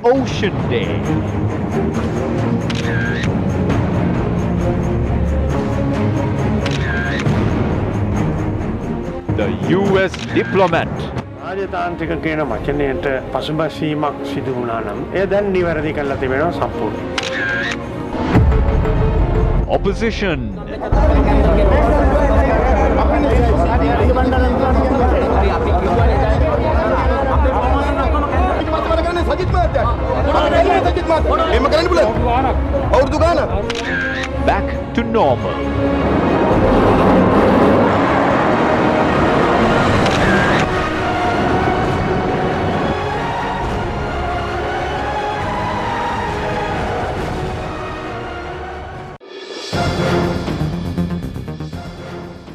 Ocean Day. The US diplomat. රාජතාන්ත්‍රික කියන වචනයට පසුබැසීමක් සිදු වුණා නම් එය දැන් නිවැරදි කරලා තිබෙනවා සම්පූර්ණයෙන්. Opposition. Back to normal.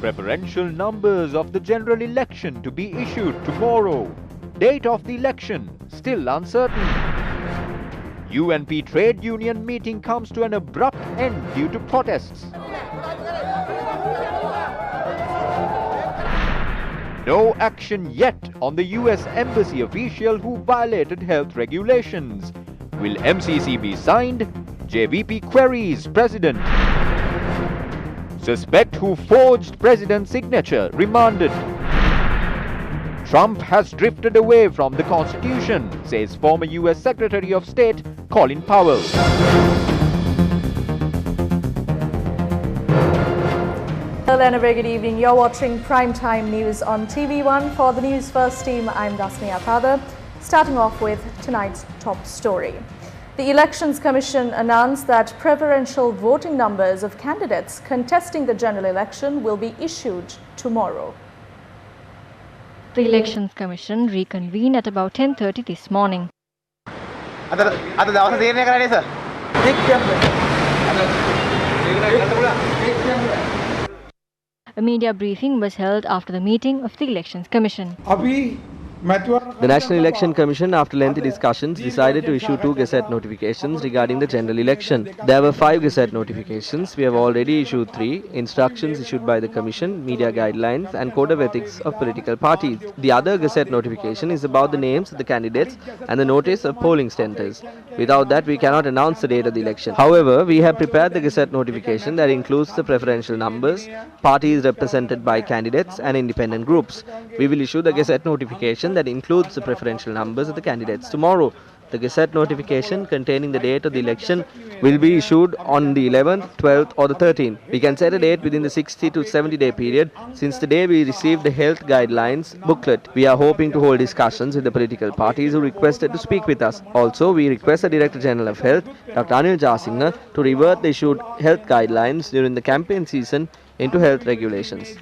Preferential numbers of the general election to be issued tomorrow. Date of the election still uncertain. UNP trade union meeting comes to an abrupt end due to protests. No action yet on the US embassy official who violated health regulations. Will MCC be signed? JVP queries president. Suspect who forged president's signature remanded. Trump has drifted away from the Constitution, says former US Secretary of State Colin Powell. Hello and a very good evening. You're watching Primetime News on TV1. For the News First team, I'm Dasni Athada. Starting off with tonight's top story. The Elections Commission announced that preferential voting numbers of candidates contesting the general election will be issued tomorrow. The Elections Commission reconvened at about 10:30 this morning. A media briefing was held after the meeting of the Elections Commission. The National Election Commission, after lengthy discussions, decided to issue 2 Gazette notifications regarding the general election. There were 5 Gazette notifications. We have already issued 3 instructions issued by the Commission, media guidelines and code of ethics of political parties. The other Gazette notification is about the names of the candidates and the notice of polling centres. Without that, we cannot announce the date of the election. However, we have prepared the Gazette notification that includes the preferential numbers, parties represented by candidates and independent groups. We will issue the Gazette notification that includes the preferential numbers of the candidates tomorrow. The Gazette notification containing the date of the election will be issued on the 11th, 12th or the 13th. We can set a date within the 60 to 70 day period since the day we received the health guidelines booklet. We are hoping to hold discussions with the political parties who requested to speak with us. Also, we request the Director General of Health, Dr. Anil Jasinghe, to revert the issued health guidelines during the campaign season into health regulations.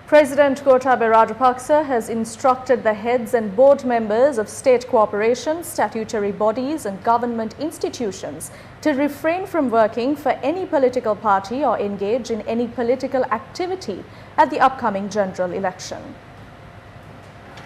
President Gotabaya Rajapaksa has instructed the heads and board members of state corporations, statutory bodies and government institutions to refrain from working for any political party or engage in any political activity at the upcoming general election.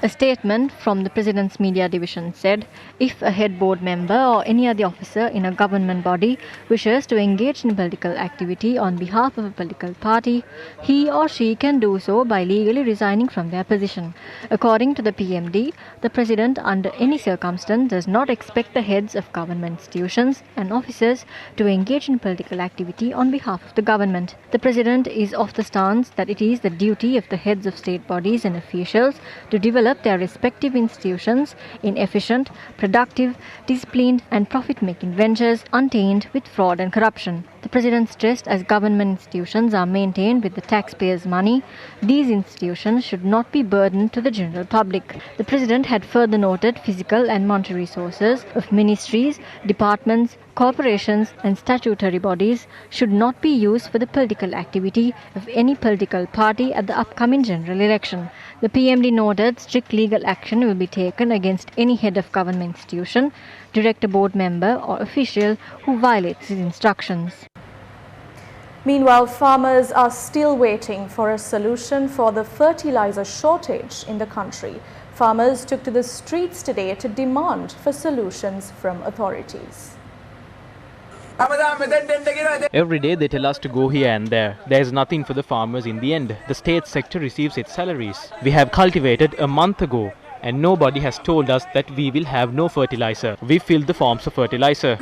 A statement from the President's Media Division said, if a head board member or any other officer in a government body wishes to engage in political activity on behalf of a political party, he or she can do so by legally resigning from their position. According to the PMD, the President under any circumstance does not expect the heads of government institutions and officers to engage in political activity on behalf of the government. The President is of the stance that it is the duty of the heads of state bodies and officials to develop their respective institutions in efficient, productive, disciplined and profit-making ventures untainted with fraud and corruption. The President stressed as government institutions are maintained with the taxpayers' money, these institutions should not be burdened to the general public. The President had further noted physical and monetary resources of ministries, departments, corporations and statutory bodies should not be used for the political activity of any political party at the upcoming general election. The PMD noted strict legal action will be taken against any head of government institution, director, board member or official who violates his instructions. Meanwhile, farmers are still waiting for a solution for the fertilizer shortage in the country. Farmers took to the streets today to demand for solutions from authorities. Every day they tell us to go here and there. There is nothing for the farmers in the end. The state sector receives its salaries. We have cultivated a month ago and nobody has told us that we will have no fertilizer. We filled the forms of fertilizer.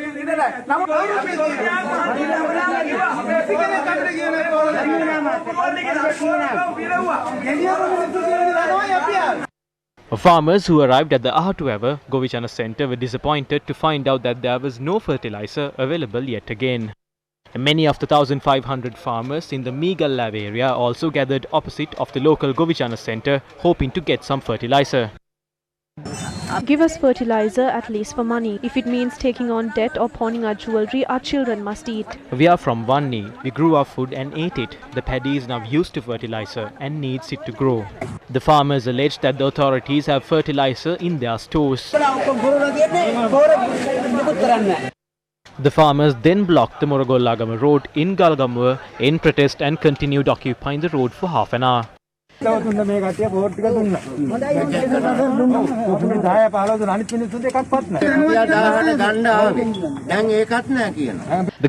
Farmers who arrived at the Ahatuava Govichana Centre were disappointed to find out that there was no fertilizer available yet again. Many of the 1,500 farmers in the Meegallav area also gathered opposite of the local Govichana Centre, hoping to get some fertilizer. Give us fertilizer at least for money. If it means taking on debt or pawning our jewellery, our children must eat. We are from Vanni. We grew our food and ate it. The paddy is now used to fertilizer and needs it to grow. The farmers allege that the authorities have fertilizer in their stores. The farmers then blocked the Morogollagama road in Galgamuwa in protest and continued occupying the road for half an hour. The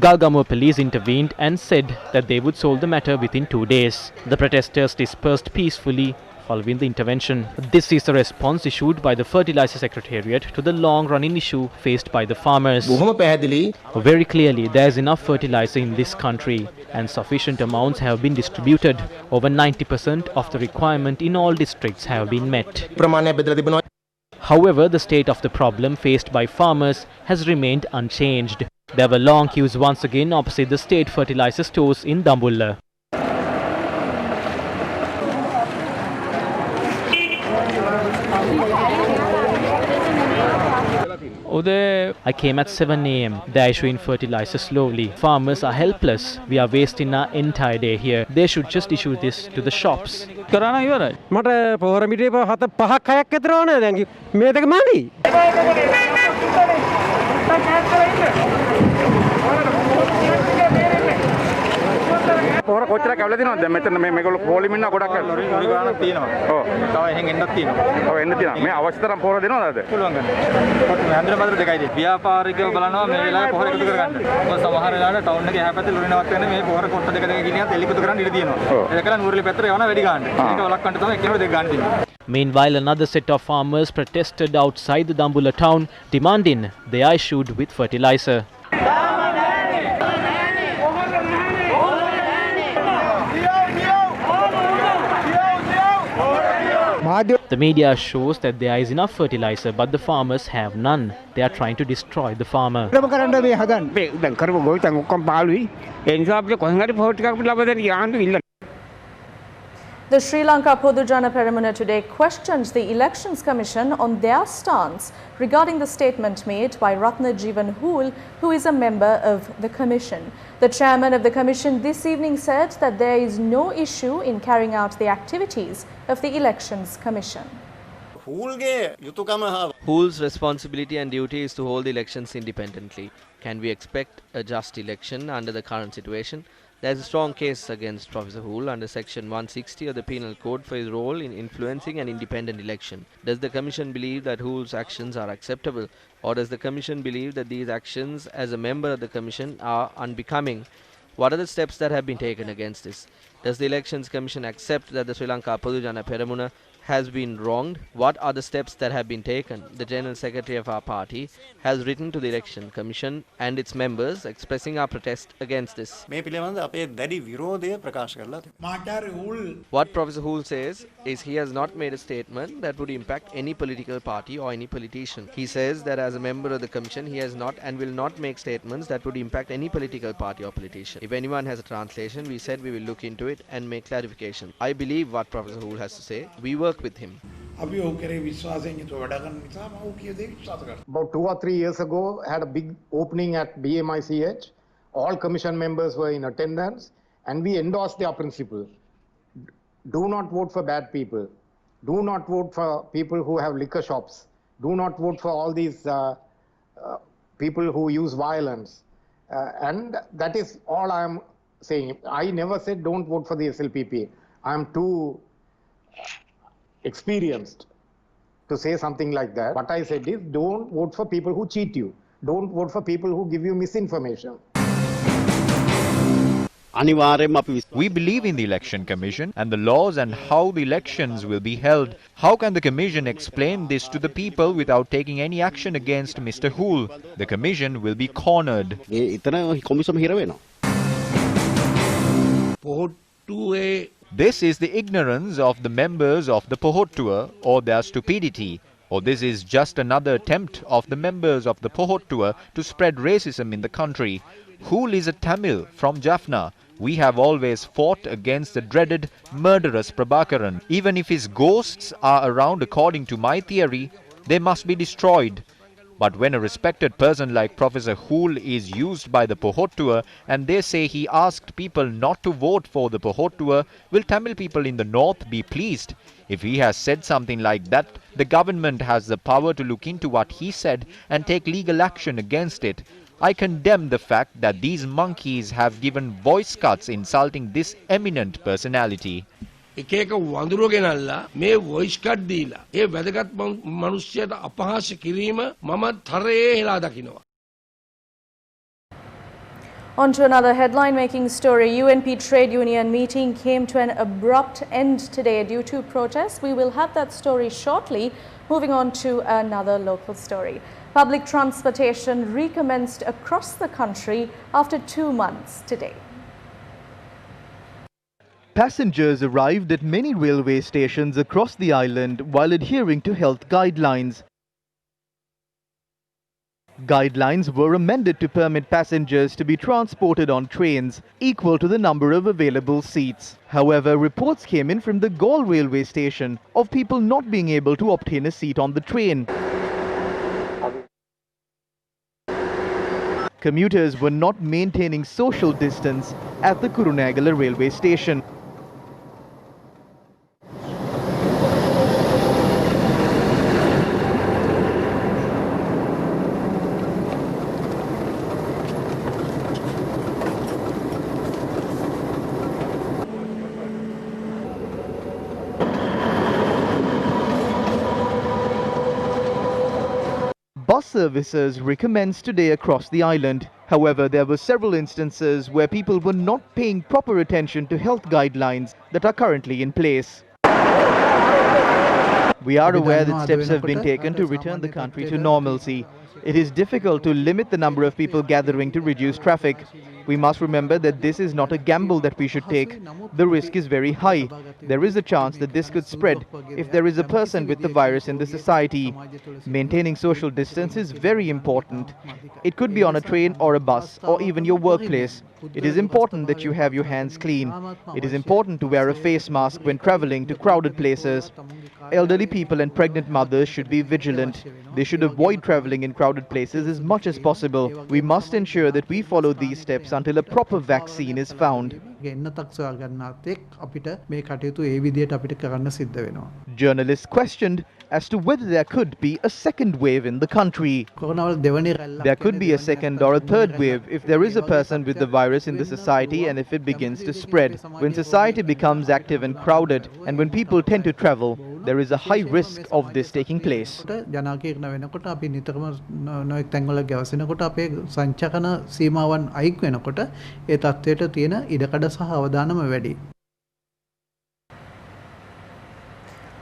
Galgamuwa police intervened and said that they would solve the matter within 2 days. The protesters dispersed peacefully following the intervention. This is the response issued by the Fertilizer Secretariat to the long-running issue faced by the farmers. Very clearly, there is enough fertilizer in this country and sufficient amounts have been distributed. Over 90% of the requirement in all districts have been met. However, the state of the problem faced by farmers has remained unchanged. There were long queues once again opposite the state fertilizer stores in Dambulla. I came at 7 a.m. They're issuing fertilizer slowly. Farmers are helpless. We are wasting our entire day here. They should just issue this to the shops. පොහොර කොච්චර කැවලා දිනවද දැන් මෙතන මේගොල්ලෝ පොලිම් ඉන්න ගොඩක් lorry ගානක් තියෙනවා. ඔව්. තව එහෙන් එන්නත් තියෙනවා. ඔව් එන්න තියෙනවා. මේ අවශ්‍ය තරම් පොහොර දෙනවද අද? පුළුවන් ගන්න. කොට මේ හන්දර බදර දෙකයි දෙන්නේ. ව්‍යාපාරිකයෝ බලනවා මේ වෙලාවේ පොහොර එකතු කරගන්න. මොකද සමහර වෙලාවට ටවුන් එකේ එහා පැත්තේ ලොරි නවත් වෙන මේ පොහොර කොට දෙක දෙක ගිනියත් එලි එකතු කරන්න ඉඩ තියෙනවා. ඒකලා නූරලි පැත්තට යවනවා වැඩි ගන්න. මේක වලක්වන්න තමයි එක්කෙනෙකුට දෙක ගන්න තියෙන්නේ. Meanwhile, another set of farmers protested outside the Dambulla town, demanding they are issued with fertilizer. The media shows that there is enough fertilizer, but the farmers have none. They are trying to destroy the farmer. The Sri Lanka Podujana Peramuna today questioned the Elections Commission on their stance regarding the statement made by Ratna Jeevan Hool, who is a member of the Commission. The chairman of the Commission this evening said that there is no issue in carrying out the activities of the Elections Commission. Hool's responsibility and duty is to hold the elections independently. Can we expect a just election under the current situation? There is a strong case against Professor Hool under Section 160 of the Penal Code for his role in influencing an independent election. Does the Commission believe that Hool's actions are acceptable, or does the Commission believe that these actions as a member of the Commission are unbecoming? What are the steps that have been taken against this? Does the Elections Commission accept that the Sri Lanka Podujana Peramuna has been wronged? What are the steps that have been taken? The General Secretary of our party has written to the Election Commission and its members expressing our protest against this. What Professor Hool says is he has not made a statement that would impact any political party or any politician. He says that as a member of the Commission he has not and will not make statements that would impact any political party or politician. If anyone has a translation, we said we will look into it and make clarification. I believe what Professor Hool has to say. We work with him. About 2 or 3 years ago, had a big opening at BMICH. All commission members were in attendance and we endorsed their principle. Do not vote for bad people. Do not vote for people who have liquor shops. Do not vote for all these people who use violence. And that is all I am saying. I never said don't vote for the SLPP. I am too experienced to say something like that. What I said is don't vote for people who cheat you. Don't vote for people who give you misinformation. We believe in the Election Commission and the laws and how the elections will be held. How can the Commission explain this to the people without taking any action against Mr. Hool? The Commission will be cornered. This is the ignorance of the members of the Pohottua, or their stupidity. Or this is just another attempt of the members of the Pohottua to spread racism in the country. Hool is a Tamil from Jaffna. We have always fought against the dreaded murderous Prabhakaran. Even if his ghosts are around according to my theory, they must be destroyed. But when a respected person like Professor Hool is used by the Pohottua and they say he asked people not to vote for the Pohottua, will Tamil people in the north be pleased? If he has said something like that, the government has the power to look into what he said and take legal action against it. I condemn the fact that these monkeys have given voice cuts insulting this eminent personality. එක එක වඳුරු ගෙනල්ලා මේ voice cut දීලා ඒ වැදගත් මිනිස්සුන්ට අපහාස කිරීම මම තරයේ හෙලා දකිනවා. On to another headline-making story. UNP trade union meeting came to an abrupt end today due to protests. We will have that story shortly. Moving on to another local story. Public transportation recommenced across the country after 2 months today. Passengers arrived at many railway stations across the island while adhering to health guidelines. Guidelines were amended to permit passengers to be transported on trains equal to the number of available seats. However, reports came in from the Gaul railway station of people not being able to obtain a seat on the train. Commuters were not maintaining social distance at the Kurunegala railway station. Bus services recommenced today across the island. However, there were several instances where people were not paying proper attention to health guidelines that are currently in place. We are aware that steps have been taken to return the country to normalcy. It is difficult to limit the number of people gathering to reduce traffic. We must remember that this is not a gamble that we should take. The risk is very high. There is a chance that this could spread if there is a person with the virus in the society. Maintaining social distance is very important. It could be on a train or a bus or even your workplace. It is important that you have your hands clean. It is important to wear a face mask when traveling to crowded places. Elderly people and pregnant mothers should be vigilant. They should avoid traveling in crowded places as much as possible. We must ensure that we follow these steps until a proper vaccine is found. Journalists questioned as to whether there could be a second wave in the country. There could be a second or a third wave if there is a person with the virus in the society and if it begins to spread. When society becomes active and crowded and when people tend to travel, there is a high risk of this taking place.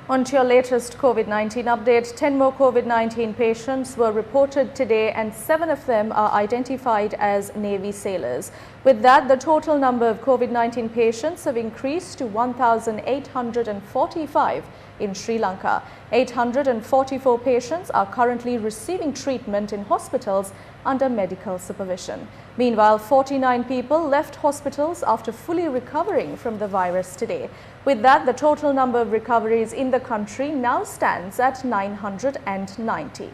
On to your latest COVID-19 update. 10 more COVID-19 patients were reported today and 7 of them are identified as Navy sailors. With that, the total number of COVID-19 patients have increased to 1,845 in Sri Lanka. 844 patients are currently receiving treatment in hospitals under medical supervision. Meanwhile, 49 people left hospitals after fully recovering from the virus today. With that, the total number of recoveries in the country now stands at 990.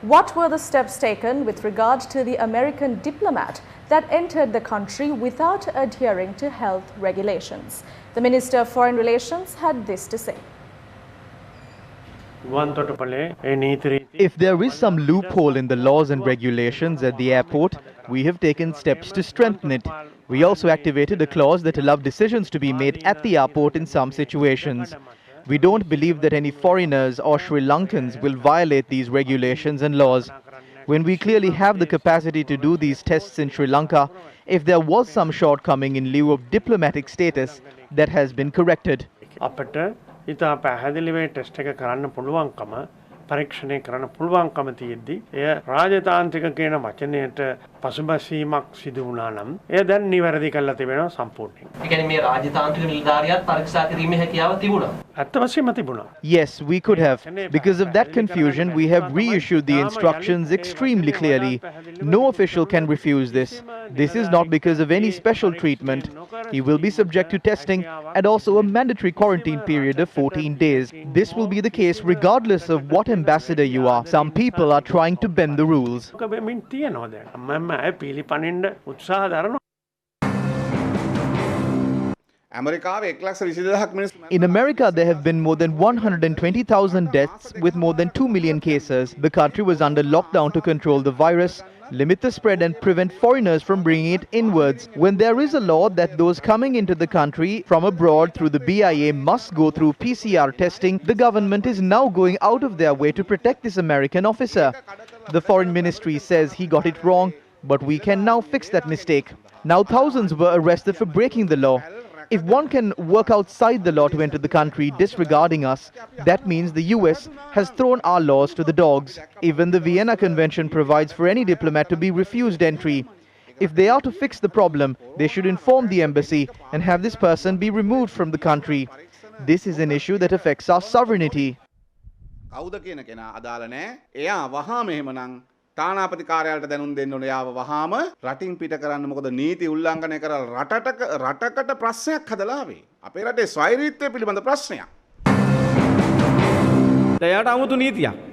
What were the steps taken with regard to the American diplomat that entered the country without adhering to health regulations? The Minister of Foreign Relations had this to say. If there is some loophole in the laws and regulations at the airport, we have taken steps to strengthen it. We also activated a clause that allowed decisions to be made at the airport in some situations. We don't believe that any foreigners or Sri Lankans will violate these regulations and laws. when we clearly have the capacity to do these tests in Sri Lanka. If there was some shortcoming in lieu of diplomatic status, that has been corrected. අපට ඉතා පැහැදිලිව test එක කරන්න පුළුවන්කම පරීක්ෂණය කරන්න පුළුවන්කම තියෙද්දි එය රාජතාන්ත්‍රික කියන වචනයට පසුබැසීමක් සිදු වුණා නම් එය දැන් නිවැරදි කරලා තිබෙනවා සම්පූර්ණයෙන්. ඒ කියන්නේ මේ රාජතාන්ත්‍රික නිලධාරියාත් පරීක්ෂා කිරීමේ හැකියාව තිබුණා. ඇත්ත වශයෙන්ම තිබුණා. Yes, we could have. Because of that confusion, we have reissued the instructions extremely clearly. No official can refuse this. This is not because of any special treatment. He will be subject to testing and also a mandatory quarantine period of 14 days. This will be the case regardless of what ambassador you are. Some people are trying to bend the rules. In America, there have been more than 120,000 deaths with more than 2 million cases. The country was under lockdown to control the virus, limit the spread and prevent foreigners from bringing it inwards. When there is a law that those coming into the country from abroad through the BIA must go through PCR testing, the government is now going out of their way to protect this American officer. The foreign ministry says he got it wrong, but we can now fix that mistake. Now thousands were arrested for breaking the law. If one can work outside the law to enter the country disregarding us, that means the US has thrown our laws to the dogs. Even the Vienna Convention provides for any diplomat to be refused entry. If they are to fix the problem, they should inform the embassy and have this person be removed from the country. This is an issue that affects our sovereignty. තානාපති කාර්යාලයට දැනුම් දෙන්න ඕනේ යාව වහාම රටින් පිට කරන්න මොකද නීති උල්ලංඝනය කරලා රටකට ප්‍රශ්නයක් හදලා ආවේ අපේ රටේ ස්වෛරීත්වය පිළිබඳ ප්‍රශ්නයක්.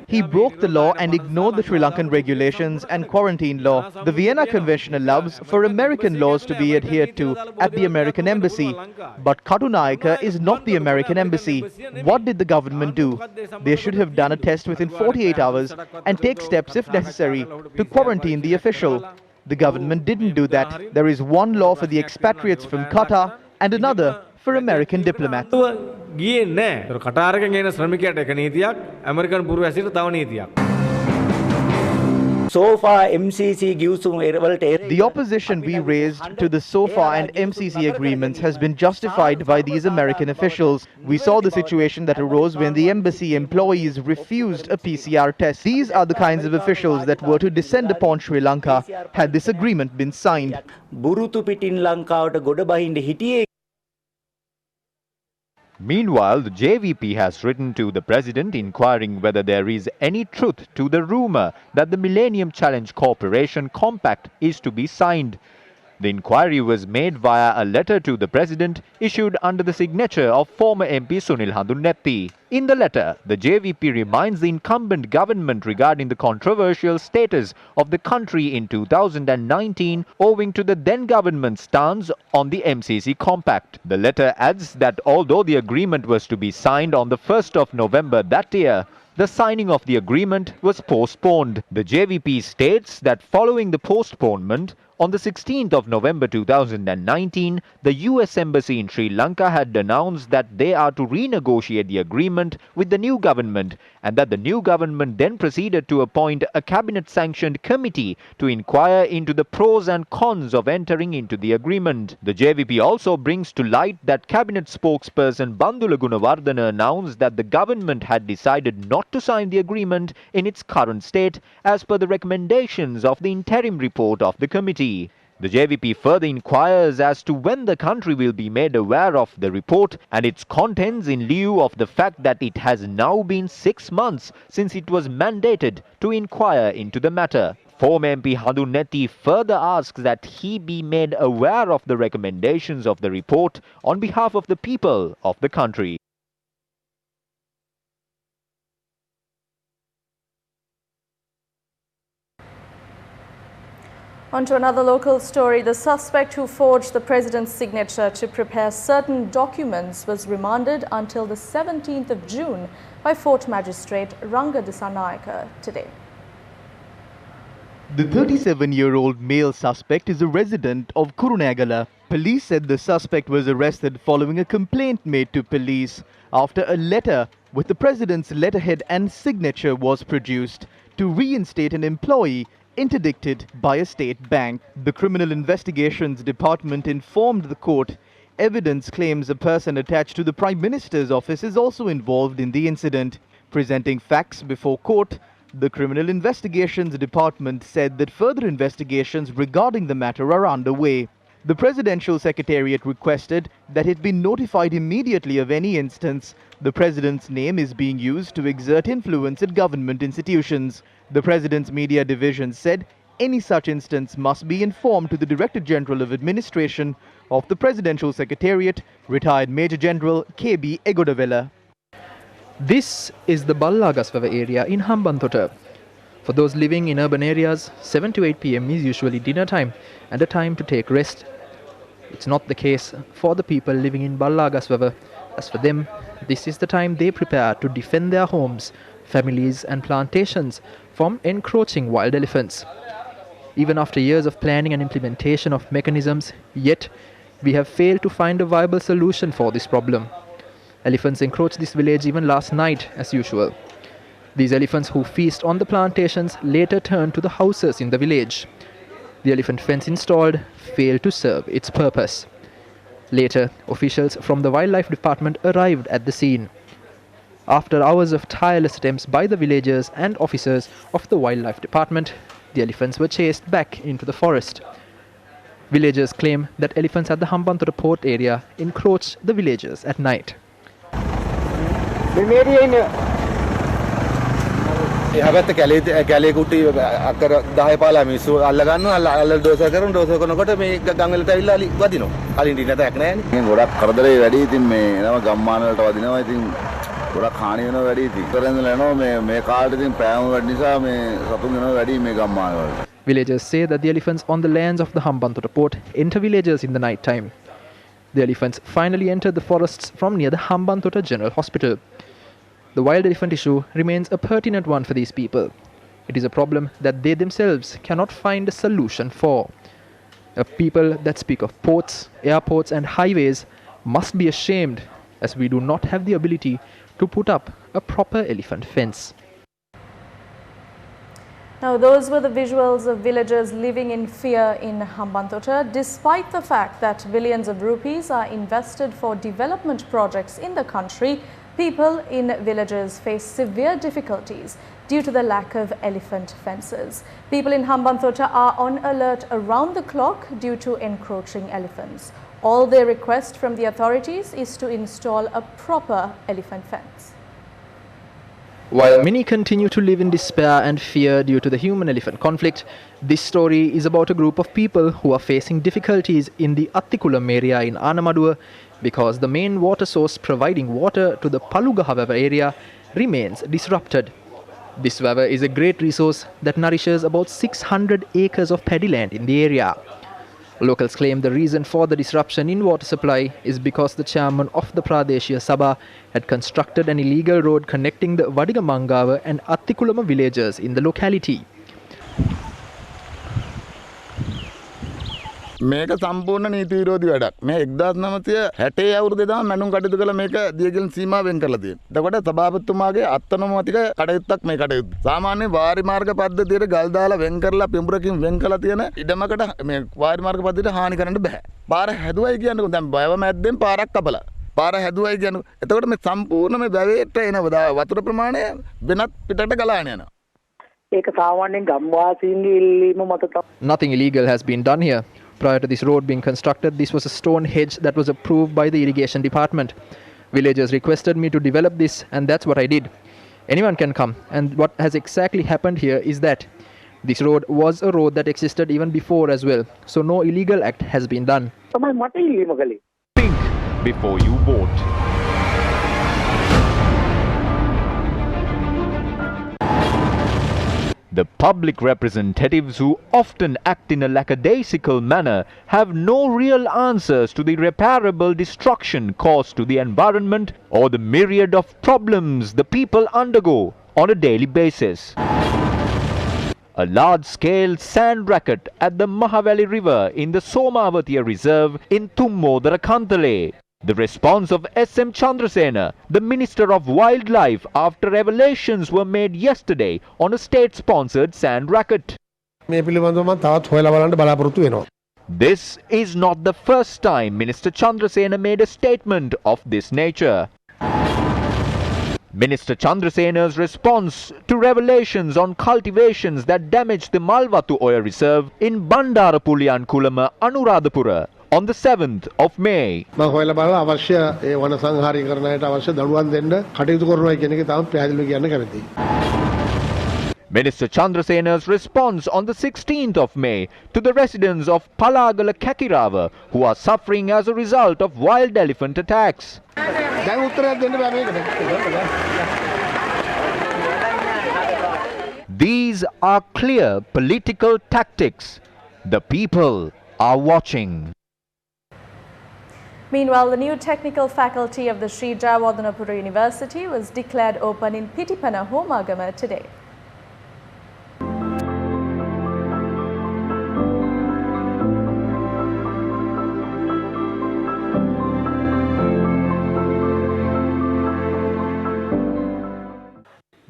He broke the law and ignored the Sri Lankan regulations and quarantine law. The Vienna Convention allows for American laws to be adhered to at the American embassy. But Katunayaka is not the American embassy. What did the government do? They should have done a test within 48 hours and take steps if necessary to quarantine the official. The government didn't do that. There is one law for the expatriates from Qatar and another for American diplomats. So far, MCC gives the opposition we raised to the SOFA and MCC agreements has been justified by these American officials. We saw the situation that arose when the embassy employees refused a PCR test. These are the kinds of officials that were to descend upon Sri Lanka had this agreement been signed. Meanwhile, the JVP has written to the President inquiring whether there is any truth to the rumour that the Millennium Challenge Corporation Compact is to be signed. The inquiry was made via a letter to the President issued under the signature of former MP Sunil Handunnetti. In the letter, the JVP reminds the incumbent government regarding the controversial status of the country in 2019 owing to the then government's stance on the MCC Compact. The letter adds that although the agreement was to be signed on the 1st of November that year, the signing of the agreement was postponed. The JVP states that following the postponement, on the 16th of November 2019, the US Embassy in Sri Lanka had announced that they are to renegotiate the agreement with the new government and that the new government then proceeded to appoint a cabinet-sanctioned committee to inquire into the pros and cons of entering into the agreement. The JVP also brings to light that cabinet spokesperson Bandula Gunawardena announced that the government had decided not to sign the agreement in its current state as per the recommendations of the interim report of the committee. The JVP further inquires as to when the country will be made aware of the report and its contents in lieu of the fact that it has now been 6 months since it was mandated to inquire into the matter. Former MP Handunnetti further asks that he be made aware of the recommendations of the report on behalf of the people of the country. On to another local story. The suspect who forged the president's signature to prepare certain documents was remanded until the 17th of June by Fort Magistrate Ranga Disanayaka today. The 37-year-old male suspect is a resident of Kurunegala. Police said the suspect was arrested following a complaint made to police after a letter with the president's letterhead and signature was produced to reinstate an employee interdicted by a state bank. The Criminal Investigations Department informed the court evidence claims a person attached to the Prime Minister's office is also involved in the incident. Presenting facts before court, the Criminal Investigations Department said that further investigations regarding the matter are underway. The Presidential Secretariat requested that it be notified immediately of any instance the President's name is being used to exert influence at government institutions. The President's Media Division said any such instance must be informed to the Director General of Administration of the Presidential Secretariat, retired Major General K.B. Egodavela. This is the Ballagaswava area in Hambantota. For those living in urban areas, 7 to 8 p.m. is usually dinner time and a time to take rest. It's not the case for the people living in Ballagaswava. As for them, this is the time they prepare to defend their homes, families and plantations from encroaching wild elephants. Even after years of planning and implementation of mechanisms, yet we have failed to find a viable solution for this problem. Elephants encroached this village even last night as usual. These elephants who feast on the plantations later turned to the houses in the village. The elephant fence installed failed to serve its purpose. Later, officials from the Wildlife Department arrived at the scene. After hours of tireless attempts by the villagers and officers of the Wildlife Department, the elephants were chased back into the forest. Villagers claim that elephants at the Hambantota port area encroach the villages at night. හැබැත් කැලේ කුටි අක්කර 10 15 මිනිස්සු අල්ල ගන්නවා අල්ල ඩෝසර් කරනකොට මේ ගම් වලට ඇවිල්ලා වදිනවා. කලින් දින නැතක් නැහැ නේ. මේ ගොඩක් කරදරේ වැඩි ඉතින් මේ නම ගම්මාන වලට වදිනවා ඉතින් ගොඩක් හානි වෙනවා වැඩි ඉතින්. කරෙන්දලා යනවා මේ කාලේ ඉතින් පෑම වැඩි නිසා මේ සතුන් වෙනවා වැඩි මේ ගම්මාන වලට. Villagers say that the elephants on the lands of the Hambantota port enter villages in the night time. The elephants finally entered the forests from near the Hambantota General Hospital. The wild elephant issue remains a pertinent one for these people. It is a problem that they themselves cannot find a solution for. A people that speak of ports, airports and highways must be ashamed, as we do not have the ability to put up a proper elephant fence. Now, those were the visuals of villagers living in fear in Hambantota, despite the fact that billions of rupees are invested for development projects in the country. People in villages face severe difficulties due to the lack of elephant fences. People in Hambantota are on alert around the clock due to encroaching elephants. All they request from the authorities is to install a proper elephant fence. While many continue to live in despair and fear due to the human-elephant conflict, this story is about a group of people who are facing difficulties in the Attikulam area in Anamaduwa because the main water source providing water to the Palugahawava area remains disrupted. This water is a great resource that nourishes about 600 acres of paddy land in the area. Locals claim the reason for the disruption in water supply is because the chairman of the Pradeshiya Sabha had constructed an illegal road connecting the Vadigamangawa and Attikulama villages in the locality. මේක සම්පූර්ණ නීති විරෝධී වැඩක්. මේ 1960 අවුරුද්දේ තමයි මැනුම් කටයුතු කළ මේක දියගින් සීමා වෙන් කරලා තියෙන්නේ. එතකොට සභාපතිතුමාගේ අත්නොමතික කටයුත්තක් මේ කටයුත්ත. සාමාන්‍ය වාරි මාර්ග පද්ධතියට ගල් දාලා වෙන් කරලා පිඹුරකින් වෙන් කරලා තියෙන ඉඩමකට මේ වාරි මාර්ග පද්ධතියට හානි කරන්න බෑ. පාර හැදුවයි කියන්නේ දැන් බයව මැද්දෙන් පාරක් කපලා. පාර හැදුවයි කියන්නේ එතකොට මේ සම්පූර්ණ මේ වැවේට එන වතුර ප්‍රමාණය වෙනත් පිටට ගලාගෙන යනවා. ඒක සාමාන්‍යයෙන් ගම්වාසීන්ගේ ඉල්ලීම මත තමයි. Nothing illegal has been done here. Prior to this road being constructed, this was a stone hedge that was approved by the irrigation department. Villagers requested me to develop this, and that's what I did. Anyone can come, and what has exactly happened here is that this road was a road that existed even before as well, so no illegal act has been done. Think before you vote. The public representatives who often act in a lackadaisical manner have no real answers to the irreparable destruction caused to the environment or the myriad of problems the people undergo on a daily basis. A large-scale sand racket at the Mahavali River in the Somavatiya Reserve in Tummodarakantale The response of S.M. Chandrasena, the Minister of Wildlife, after revelations were made yesterday on a state-sponsored sand racket. This is not the first time Minister Chandrasena made a statement of this nature. Minister Chandrasena's response to revelations on cultivations that damaged the Malwatu Oil Reserve in Bandarapuliyan Kulama, Anuradhapura on the 7th of May. Minister Chandrasena's response on the 16th of May to the residents of Palagala Kakirava who are suffering as a result of wild elephant attacks. These are clear political tactics. The people are watching. Meanwhile, the new technical faculty of the Sri Jayawardenepura University was declared open in Pitipana, Homagama today.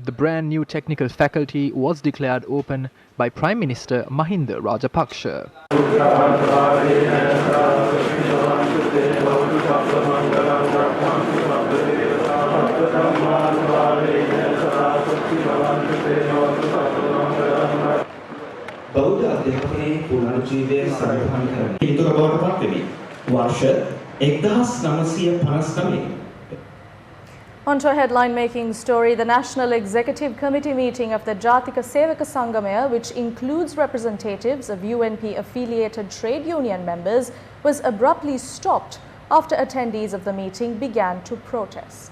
The brand new technical faculty was declared open by Prime Minister Mahinda Rajapaksa. බෞද්ධ අධ්‍යාපනයේ පුනරුජීවය සම්පූර්ණ කරන හේතුක බවට පත් වෙමි. වර්ෂ 1959 Onto a headline-making story, the National Executive Committee meeting of the Jatika Sevaka Sangamaya, which includes representatives of UNP-affiliated trade union members, was abruptly stopped after attendees of the meeting began to protest.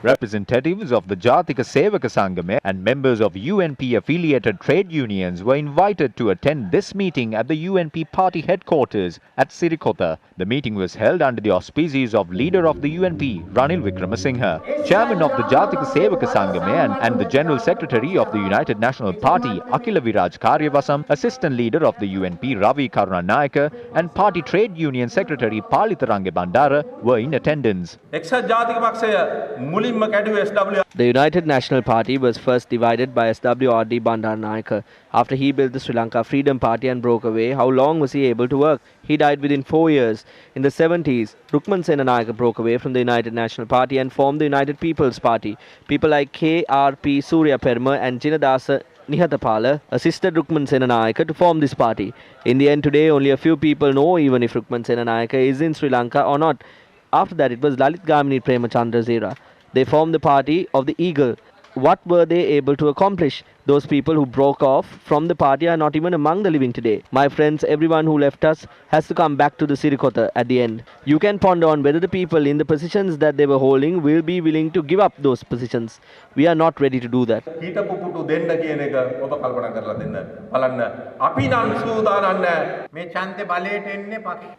Representatives of the Jatika Sevaka Sangame and members of UNP-affiliated trade unions were invited to attend this meeting at the UNP party headquarters at Sirikota. The meeting was held under the auspices of leader of the UNP, Ranil Wickramasinghe, chairman of the Jatika Sevaka Sangame and the general secretary of the United National Party, Akila Viraj Karyavasam, assistant leader of the UNP, Ravi Karunanayaka, and party trade union secretary, Palitharange Bandara, were in attendance. The United National Party was first divided by SWRD Bandaranaike. After he built the Sri Lanka Freedom Party and broke away, how long was he able to work? He died within 4 years. In the 70s, Rukman Senanayake broke away from the United National Party and formed the United People's Party. People like K.R.P. Surya Perma and Jinadasa Nihathapala assisted Rukman Senanayake to form this party. In the end, today only a few people know even if Rukman Senanayake is in Sri Lanka or not. After that, it was Lalit Gamini Premachandra's era. They formed the party of the Eagle. What were they able to accomplish? Those people who broke off from the party are not even among the living today. My friends, everyone who left us has to come back to the Sirikota at the end. You can ponder on whether the people in the positions that they were holding will be willing to give up those positions. We are not ready to do that.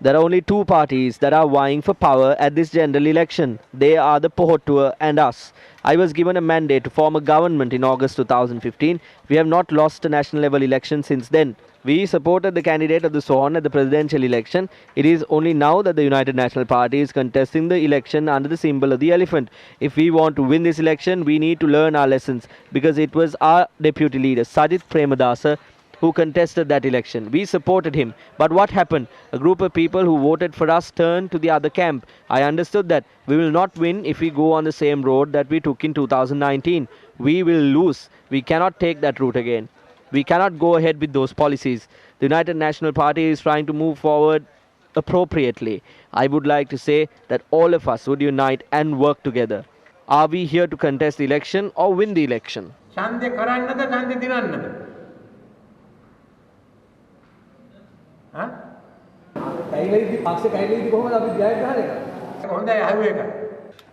There are only two parties that are vying for power at this general election. They are the Pohotua and us. I was given a mandate to form a government in August 2015. We have not lost a national level election since then. We supported the candidate of the Sohon at the presidential election. It is only now that the United National Party is contesting the election under the symbol of the elephant. If we want to win this election, we need to learn our lessons, because it was our deputy leader, Sajith Premadasa, who contested that election. We supported him. But what happened? A group of people who voted for us turned to the other camp. I understood that we will not win if we go on the same road that we took in 2019. We will lose. We cannot take that route again. We cannot go ahead with those policies. The United National Party is trying to move forward appropriately. I would like to say that all of us would unite and work together. Are we here to contest the election or win the election?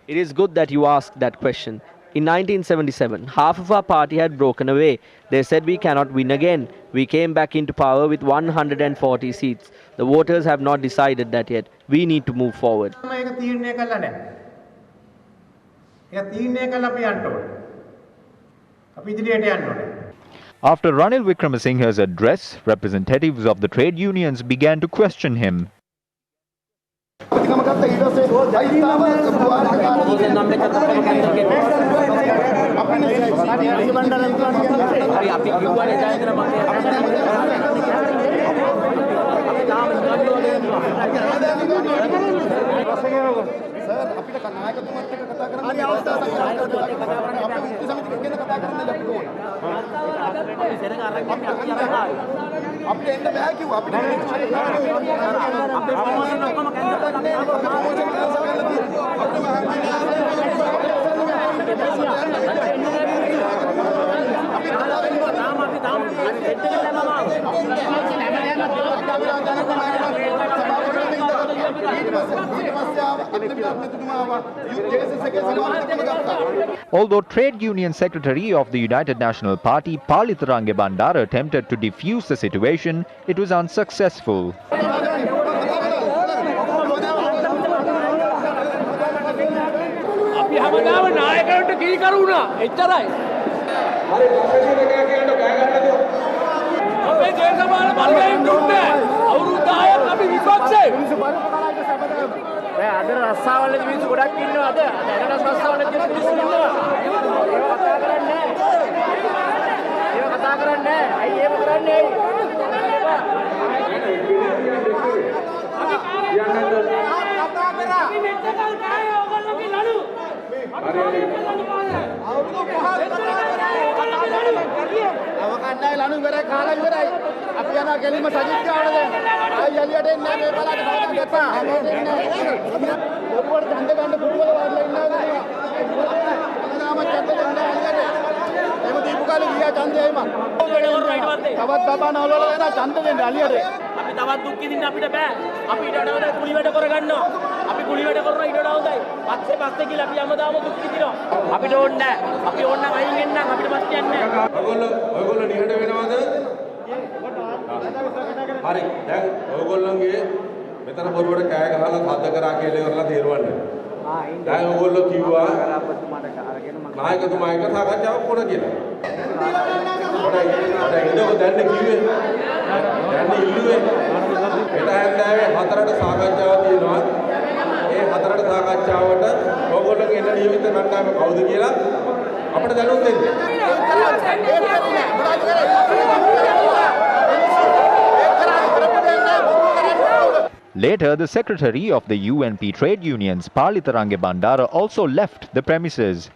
It is good that you asked that question. In 1977, half of our party had broken away. They said we cannot win again. We came back into power with 140 seats. The voters have not decided that yet. We need to move forward. After Ranil Wickramasinghe's address, representatives of the trade unions began to question him. Although Trade Union Secretary of the United National Party, Palitharange Bandara, attempted to defuse the situation, it was unsuccessful. හරි දැන් ඔයගොල්ලෝගේ මෙතන බොරුවට කෑ ගහලා සද්ද කරා කියලා ඉවරලා තේරුවන්නේ. දැන් ඔයගොල්ලෝ කිව්වා නායකතුමා එක්ක සාකච්ඡාවක් කරන කියලා. පොඩ්ඩක් දැන් කිව්වේ. දැන් ඉල්ලුවේ. එට හැන්දෑවේ 4ට සාකච්ඡාවක් තියෙනවා. ඒ 4ට සාකච්ඡාවට ඔයගොල්ලෝගේ එන නියමිත කණ්ඩායම කවුද කියලා අපිට දැනුම් දෙන්න. Later, the secretary of the UNP trade unions, Palitharange Bandara, also left the premises.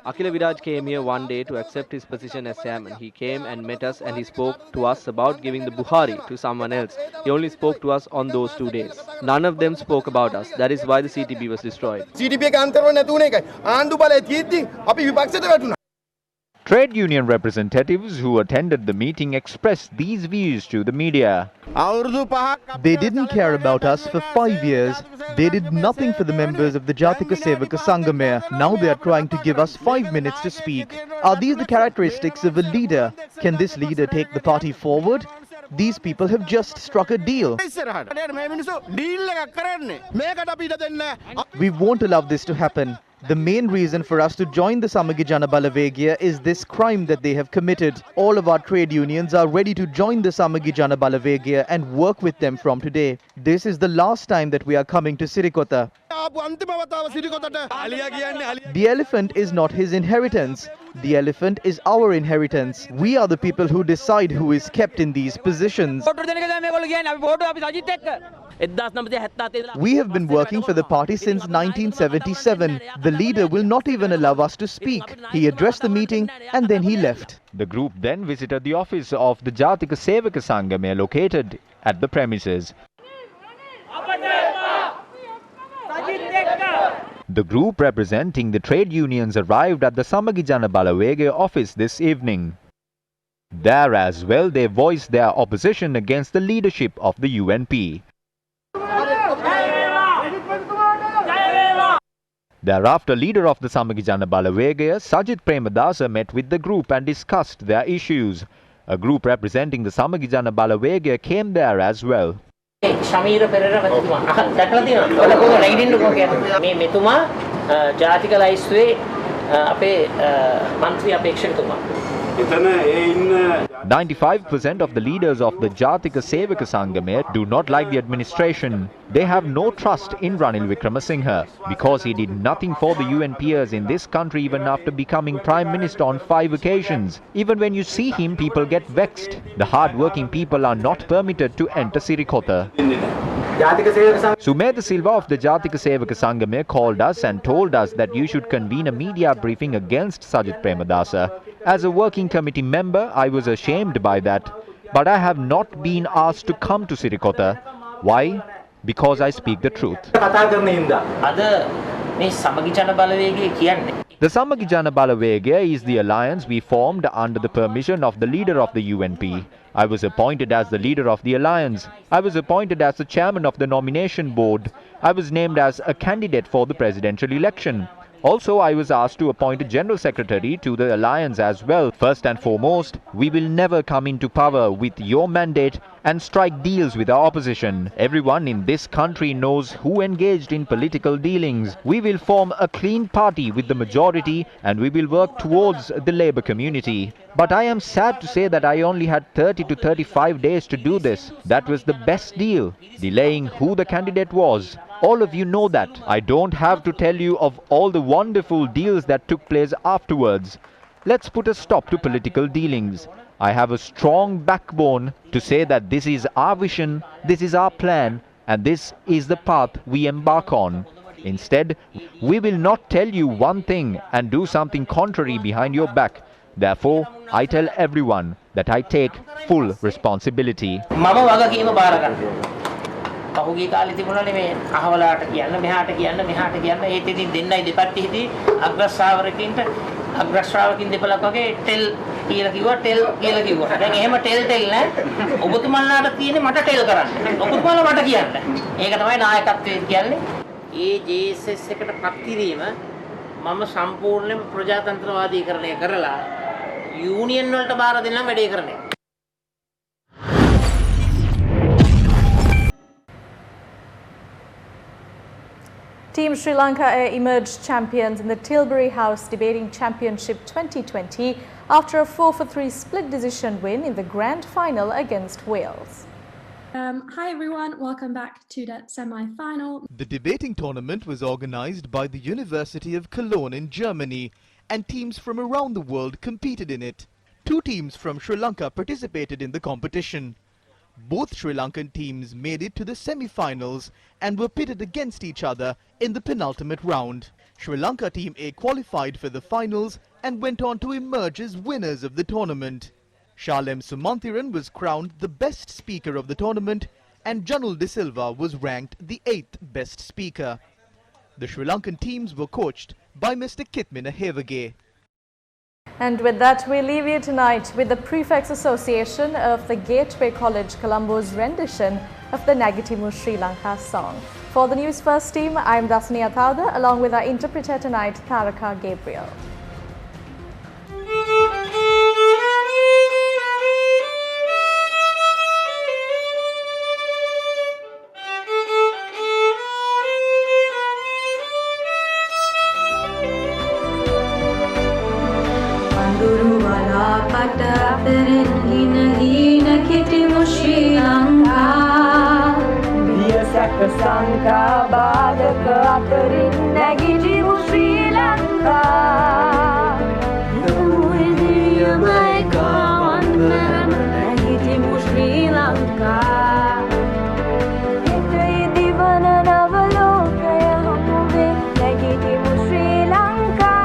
Akhila Viraj came here one day to accept his position as chairman. He came and met us and he spoke to us about giving the Buhari to someone else. He only spoke to us on those 2 days. None of them spoke about us. That is why the CTB was destroyed. Trade union representatives who attended the meeting expressed these views to the media. They didn't care about us for 5 years. They did nothing for the members of the Jatika Sevaka Sanghamaya. Now they are trying to give us 5 minutes to speak. Are these the characteristics of a leader? Can this leader take the party forward? These people have just struck a deal. We won't allow this to happen. The main reason for us to join the Samagi Jana Balavegia is this crime that they have committed. All of our trade unions are ready to join the Samagi Jana Balavegia and work with them from today. This is the last time that we are coming to Sirikota. The elephant is not his inheritance. The elephant is our inheritance. We are the people who decide who is kept in these positions. We have been working for the party since 1977. The leader will not even allow us to speak. He addressed the meeting and then he left. The group then visited the office of the Jatika Sevaka Sanghamaya located at the premises. The group representing the trade unions arrived at the Samagi Jana Balawegaya office this evening. There as well, they voiced their opposition against the leadership of the UNP. Thereafter, leader of the Samagi Jana Balawegaya, Sajith Premadasa, met with the group and discussed their issues. A group representing the Samagi Jana Balawegaya came there as well. Shamira Perera මෙතුමා දැකලා තියෙනවා. ඔයාලා කොහොමද නැගිටින්නකෝ කියන්නේ. මේ මෙතුමා ජාතික ලයිස්තුවේ අපේ മന്ത്രി අපේක්ෂකතුමා. 95% of the leaders of the Jatika Sevaka Sangame do not like the administration. They have no trust in Ranil Wickremesinghe because he did nothing for the UNPers in this country even after becoming Prime Minister on 5 occasions. Even when you see him, people get vexed. The hard-working people are not permitted to enter Sirikota. Sumedha Silva of the Jatika Sevaka Sangame called us and told us that you should convene a media briefing against Sajith Premadasa. As a working committee member, I was ashamed by that. But I have not been asked to come to Sirikota. Why? Because I speak the truth. The Samagi Jana Balawegaya is the alliance we formed under the permission of the leader of the UNP. I was appointed as the leader of the alliance. I was appointed as the chairman of the nomination board. I was named as a candidate for the presidential election. Also, I was asked to appoint a general secretary to the alliance as well. First and foremost, we will never come into power with your mandate and strike deals with our opposition. Everyone in this country knows who engaged in political dealings. We will form a clean party with the majority and we will work towards the Labour community. But I am sad to say that I only had 30 to 35 days to do this. That was the best deal, delaying who the candidate was. All of you know that. I don't have to tell you of all the wonderful deals that took place afterwards. Let's put a stop to political dealings. I have a strong backbone to say that this is our vision, this is our plan, and this is the path we embark on. Instead, we will not tell you one thing and do something contrary behind your back. Therefore, I tell everyone that I take full responsibility. පහුගිය කාලේ තිබුණානේ මේ අහවලාට කියන්න මෙහාට කියන්න ඒත් ඉතින් දෙන්නයි දෙපැත්තේ හිටි අග්‍රශ්‍රාවකින් දෙපළක් වගේ ටෙල් කියලා කිව්වා ටෙල් කියලා කිව්වා. දැන් එහෙම ටෙල් නෑ. ඔබතුමන්ලාට තියෙන්නේ මට ටෙල් කරන්න. ඔබතුමන්ලා මට කියන්න. ඒක තමයි නායකත්වය කියන්නේ. ඒ ජේඑස්එස් එකට පත් කිරීම මම සම්පූර්ණයෙන්ම ප්‍රජාතන්ත්‍රවාදීකරණය කරලා යූනියන් වලට බාර දෙන්න වැඩේ කරන්නේ. Team Sri Lanka emerged champions in the Tilbury House Debating Championship 2020 after a 4-3 split decision win in the grand final against Wales. Hi everyone, welcome back to that semi-final. The debating tournament was organized by the University of Cologne in Germany, and teams from around the world competed in it. 2 teams from Sri Lanka participated in the competition. Both Sri Lankan teams made it to the semi-finals and were pitted against each other in the penultimate round. Sri Lanka Team A qualified for the finals and went on to emerge as winners of the tournament. Shalem Sumanthiran was crowned the best speaker of the tournament and Janul De Silva was ranked the 8th best speaker. The Sri Lankan teams were coached by Mr. Kitmina Hevage. And with that, we leave you tonight with the Prefects Association of the Gateway College Colombo's rendition of the Nagitimu Sri Lanka song. For the News First team, I'm Dasni Athada, along with our interpreter tonight, Taraka Gabriel. Sangka badaka atarin Nagitimu Sri Lanka Dunia mai kawan Nagitimu Sri Lanka Itai divana navalokaya hamuve Nagitimu Sri Lanka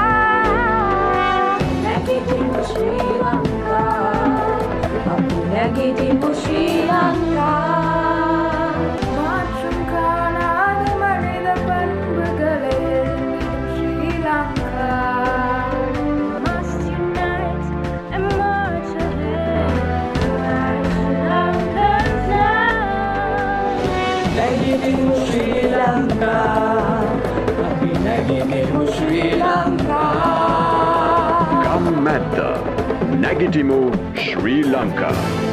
Nagitimu Sri Lanka Nagitimu Sri Lanka නැගිටිමු ශ්‍රී ලංකා අපි නැගිටිමු ශ්‍රී Lanka Come Madda, Nagitimu, Sri Lanka.